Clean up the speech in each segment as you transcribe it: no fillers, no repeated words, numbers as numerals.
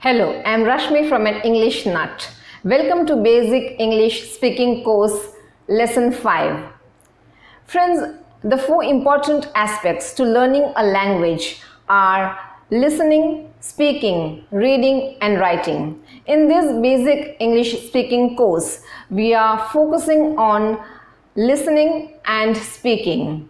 Hello, I am Rashmi from an English Nut. Welcome to Basic English Speaking Course Lesson 5. Friends, the 4 important aspects to learning a language are listening, speaking, reading and writing. In this Basic English Speaking course, we are focusing on listening and speaking.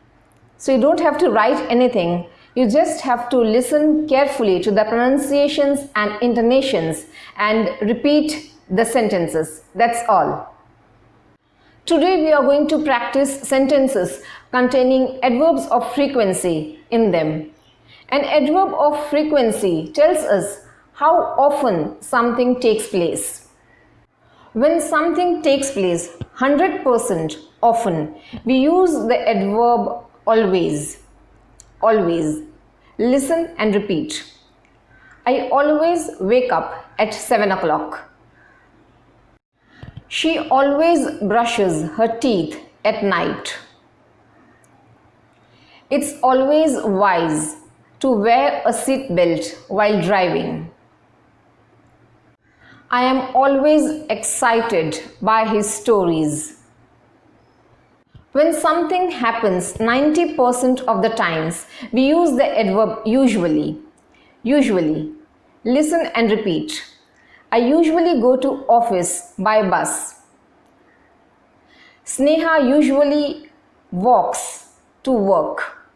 So you don't have to write anything. You just have to listen carefully to the pronunciations and intonations and repeat the sentences. That's all. Today we are going to practice sentences containing adverbs of frequency in them. An adverb of frequency tells us how often something takes place. When something takes place 100% often, we use the adverb always. Always. Listen and repeat. I always wake up at 7 o'clock. She always brushes her teeth at night. It's always wise to wear a seat belt while driving. I am always excited by his stories. When something happens 90% of the times, we use the adverb usually. Usually. Listen and repeat. I usually go to office by bus. Sneha usually walks to work.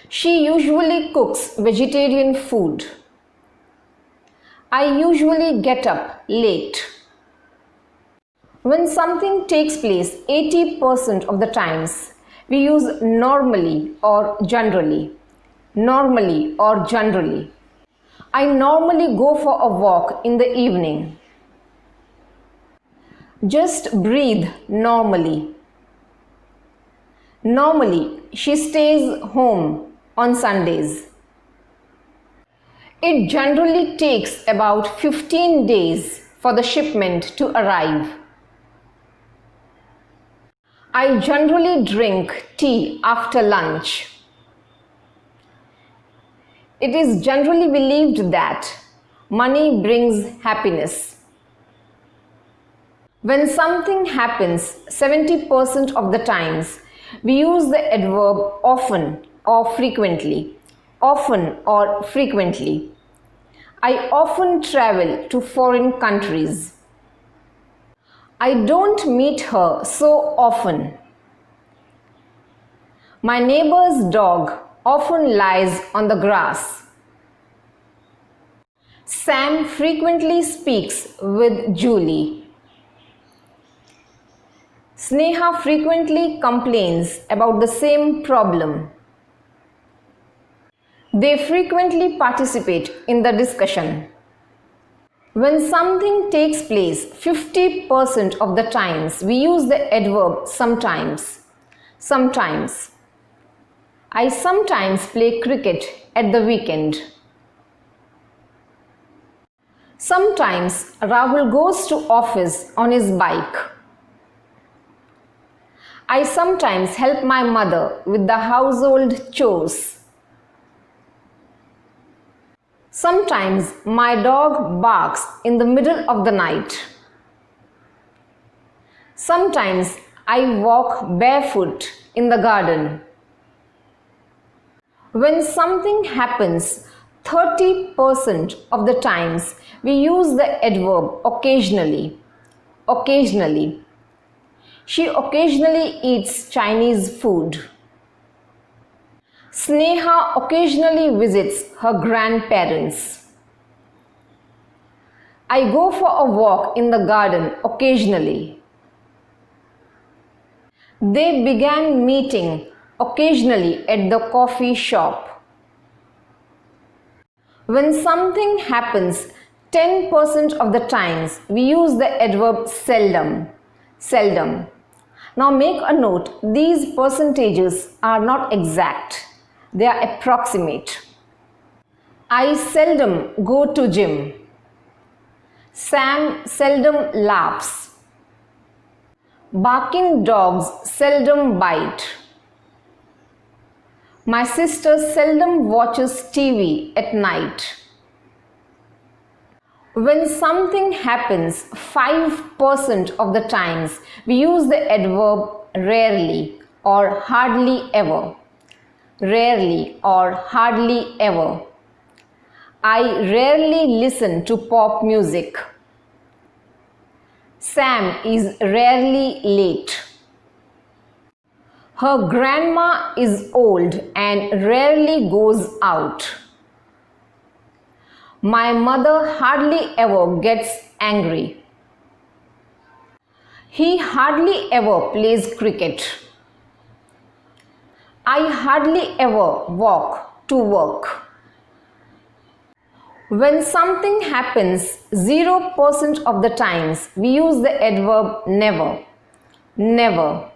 She usually cooks vegetarian food. I usually get up late. When something takes place 80% of the times, we use normally or generally. Normally or generally. I normally go for a walk in the evening. Just breathe normally. Normally, she stays home on Sundays. It generally takes about 15 days for the shipment to arrive. I generally drink tea after lunch. It is generally believed that money brings happiness. When something happens 70% of the times, we use the adverb often or frequently. Often or frequently. I often travel to foreign countries. I don't meet her so often. My neighbor's dog often lies on the grass. Sam frequently speaks with Julie. Sneha frequently complains about the same problem. They frequently participate in the discussion. When something takes place 50% of the times, we use the adverb sometimes. Sometimes. I sometimes play cricket at the weekend. Sometimes Rahul goes to office on his bike. I sometimes help my mother with the household chores. Sometimes my dog barks in the middle of the night. Sometimes I walk barefoot in the garden. When something happens 30% of the times, we use the adverb occasionally. Occasionally. She occasionally eats Chinese food. Sneha occasionally visits her grandparents. I go for a walk in the garden occasionally. They began meeting occasionally at the coffee shop. When something happens 10% of the times, we use the adverb seldom. Seldom. Now make a note, these percentages are not exact. They are approximate. I seldom go to gym. Sam seldom laughs. Barking dogs seldom bite. My sister seldom watches TV at night. When something happens 5% of the times, we use the adverb rarely or hardly ever. Rarely or hardly ever. I rarely listen to pop music. Sam is rarely late. Her grandma is old and rarely goes out. My mother hardly ever gets angry. He hardly ever plays cricket. I hardly ever walk to work. When something happens 0% of the times, we use the adverb never. Never.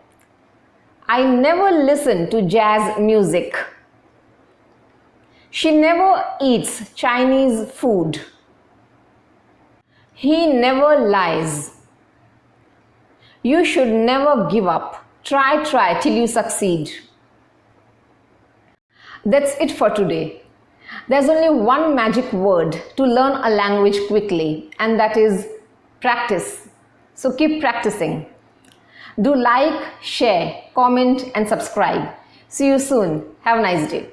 I never listen to jazz music. She never eats Chinese food. He never lies. You should never give up. Try till you succeed. That's it for today. There's only one magic word to learn a language quickly, and that is practice. So keep practicing. Do like, share, comment and subscribe. See you soon. Have a nice day.